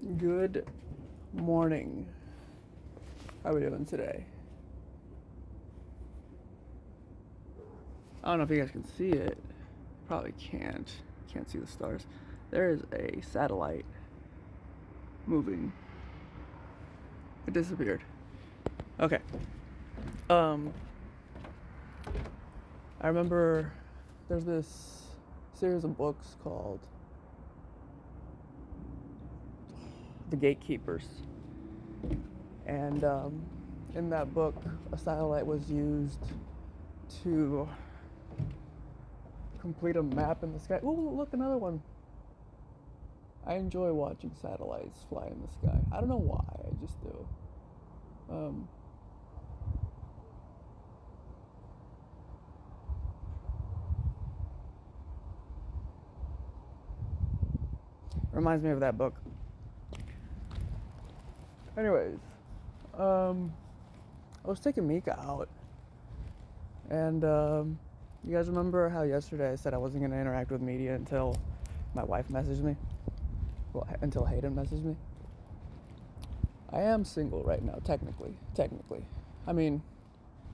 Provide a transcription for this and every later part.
Good morning. How are we doing today? I don't know if you guys can see it. Probably can't. Can't see the stars. There is a satellite moving. It disappeared. Okay. Um, I remember there's this series of books called The Gatekeepers. And in that book, a satellite was used to complete a map in the sky. Oh, look, another one. I enjoy watching satellites fly in the sky. I don't know why, I just do. Um, Reminds me of that book. Anyways, um, I was taking Mika out, and you guys remember how yesterday I said I wasn't gonna interact with media until my wife messaged me? Well, until Hayden messaged me. I am single right now, technically. Technically, I mean,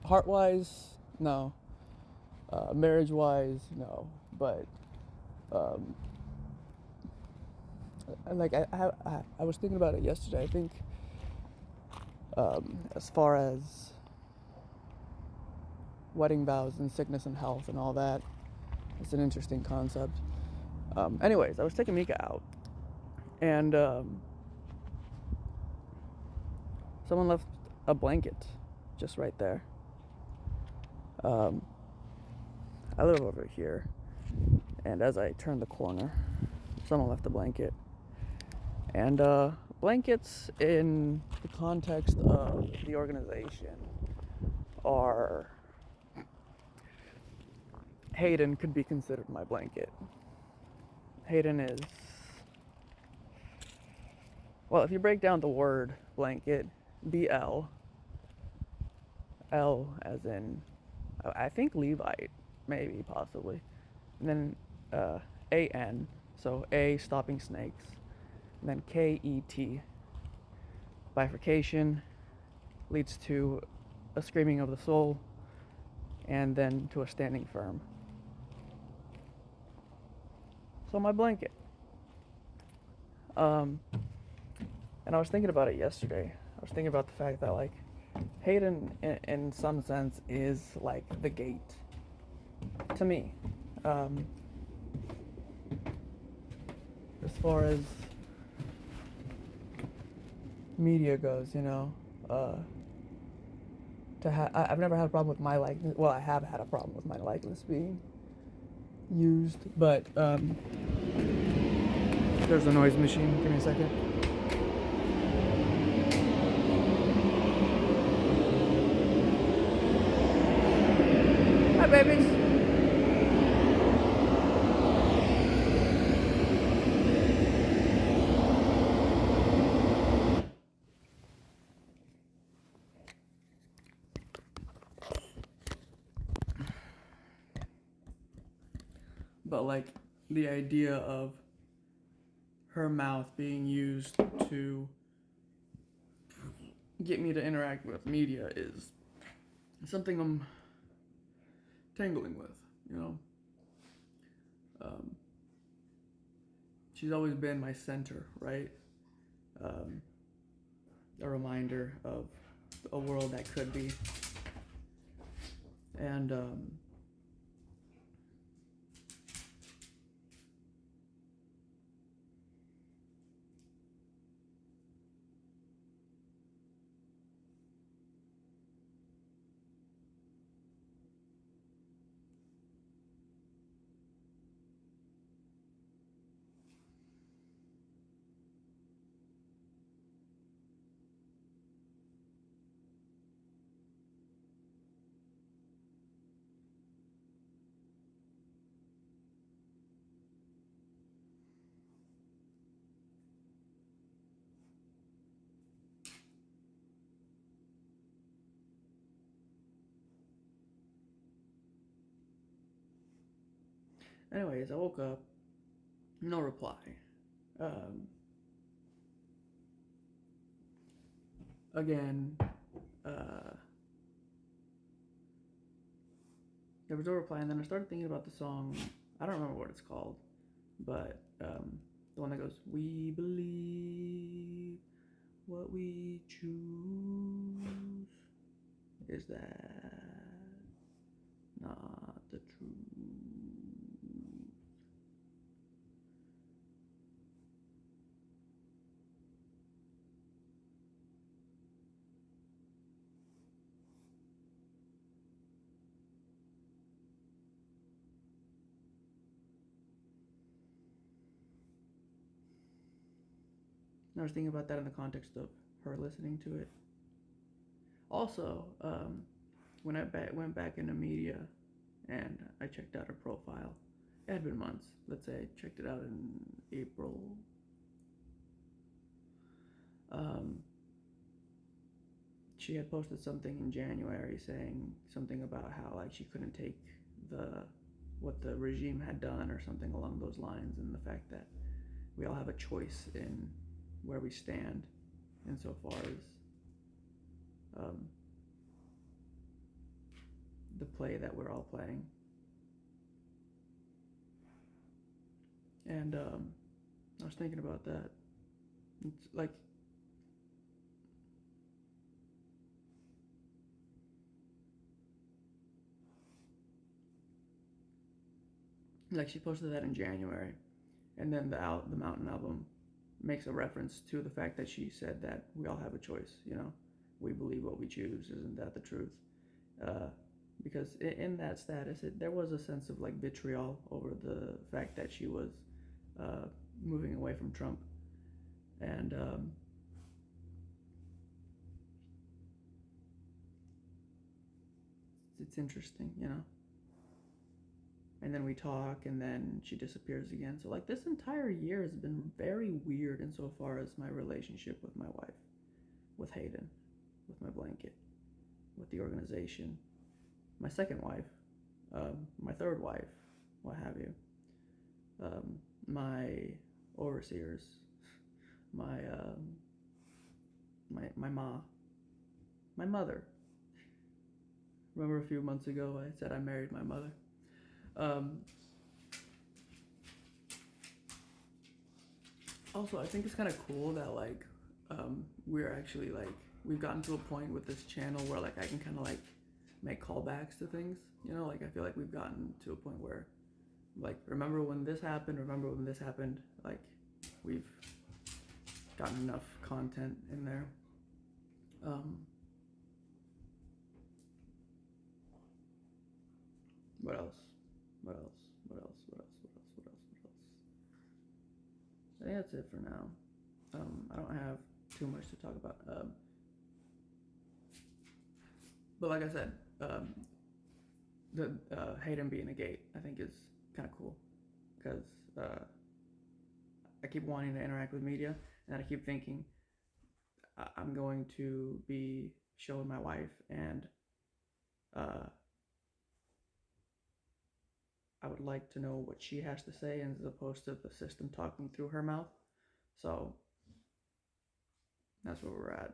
heart-wise, no. Marriage-wise, no. But um, I was thinking about it yesterday. I think as far as wedding vows and sickness and health and all that, it's an interesting concept. Anyways, I was taking Mika out, and someone left a blanket just right there. Um, I live over here, and as I turned the corner, someone left a blanket. And blankets, in the context of the organization, are Hayden could be considered my blanket. Hayden is, well, if you break down the word blanket, BL, L as in, I think Levite, maybe, possibly. And then AN, so A stopping snakes. And then KET, bifurcation, leads to a screaming of the soul, and then to a standing firm. So my blanket. Um, and I was thinking about it yesterday. I was thinking about the fact that, like, Hayden, in some sense, is like the gate to me. Um, as far as media goes, I've never had a problem with my likeness. Well, I have had a problem with my likeness being used, but there's a noise machine. Give me a second. Hi, babies. But like the idea of her mouth being used to get me to interact with media is something I'm tangling with, you know. Um, she's always been my center, right? Um, a reminder of a world that could be. And anyways, I woke up, no reply. Um, again, there was no reply, and then I started thinking about the song. I don't remember what it's called, but the one that goes, "We believe what we choose. Is that not the truth?" And I was thinking about that in the context of her listening to it. Also, when I went back into media and I checked out her profile, it had been months. Let's say I checked it out in April. Um, she had posted something in January saying something about how like she couldn't take the what the regime had done or something along those lines, and the fact that we all have a choice in where we stand insofar as um, the play that we're all playing. And I was thinking about that. It's like she posted that in January, and then the Mountain album makes a reference to the fact that she said that we all have a choice. We believe what we choose. Isn't that the truth? Uh, because in that status, there was a sense of like vitriol over the fact that she was uh, moving away from Trump, and it's interesting. And then we talk, and then she disappears again. So like this entire year has been very weird insofar as my relationship with my wife, with Hayden, with my blanket, with the organization, my second wife, my third wife, what have you, my overseers, my my ma, my mother. Remember a few months ago I said I married my mother. Um, Also, I think it's kind of cool that like we're actually like we've gotten to a point with this channel where like I can kind of like make callbacks to things. Like I feel like we've gotten to a point where like remember when this happened, remember when this happened. Like we've gotten enough content in there. Um, what else? What else? What else? What else? What else? What else? What else? I think that's it for now. I don't have too much to talk about. But like I said, the Hayden being a gate, I think is kind of cool because I keep wanting to interact with media, and I keep thinking I'm going to be showing my wife, and uh, I would like to know what she has to say as opposed to the system talking through her mouth. So that's where we're at.